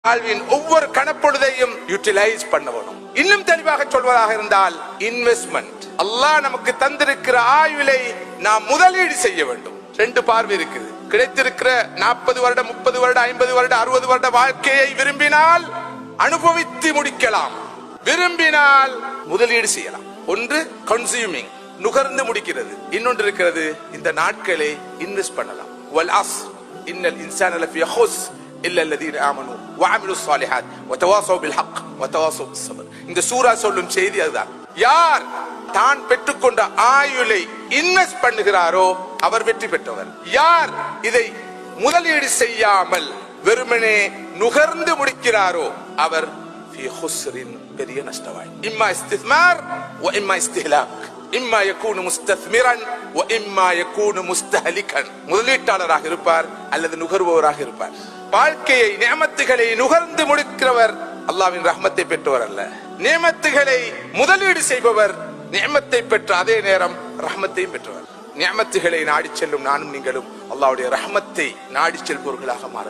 வாழ்வின் ஒவ்வொரு கணப்பொழுதையும் யூட்டிலைஸ் பண்ணணும். இன்னும் தெளிவாக சொல்வதாக இருந்தால் இன்வெஸ்ட்மெண்ட். அல்லாஹ் நமக்கு தந்திருக்கிற ஆயுளை நாம் முதலீடு செய்ய வேண்டும். ரெண்டு பார்வை இருக்குது. கிடைத்திருக்கிற 40 வருடம் 30 வருடம் 50 வருடம் 60 வருட வாழ்க்கையை விரும்பினால் அனுபவித்து முடிக்கலாம், விரும்பினால் முதலீடு செய்யலாம். ஒன்று கன்சியூமிங், நுகர்ந்து முடிக்கிறது. இன்னொன்று இருக்கிறது, இந்த நாட்களை இன்வெஸ்ட் பண்ணலாம். வல் அஸ்ர் இன்னல் இன்சான லஃபீ ஹுஸ்ர் இல்ல அல்லதீன ஆமனு வஅமிலுஸ் ஸாலிஹாத் வதவாஸவ் பில் ஹக் வதவாஸவ் பிஸ் ஸப்ர். இந்த சூரா சொல்லும் செய்தி அதுதான். யார் தான் பெற்றுக்கொண்ட ஆயுளை இன்வெஸ்ட் பண்ணுகிறாரோ அவர் வெற்றி பெற்றவர். யார் இதை முதலீடு செய்யாமல் வெறுமனே நுகர்ந்து முடிக்கிறாரோ அவர் ஃபீ ஹுஸ்ரின், பெரிய நஷ்டவாளி. இம்மா இஸ்திஸ்மார் வ இம்மா இஸ்திஹ்லாக். இம்மா யகூனு முஸ்தத்மிரன் வ இம்மா யகூனு முஸ்தஹலிகன். முதலீட்டாளராக இருப்பார் அல்லது நுகர்வோராக இருப்பார். வாழ்க்கையை நியமத்துகளை நுகர்ந்து முடிக்கிறவர் அல்லாஹ்வின் ரஹ்மத்தை பெற்றவர் அல்ல. நியமத்துகளை முதலீடு செய்பவர் நியமத்தை பெற்ற அதே நேரம் ரஹ்மத்தையும் பெற்றவர். நியமத்துகளை நாடி செல்லும் நானும் நீங்களும் அல்லாஹ்வுடைய ரஹ்மத்தை நாடி செல்பவர்களாக மாற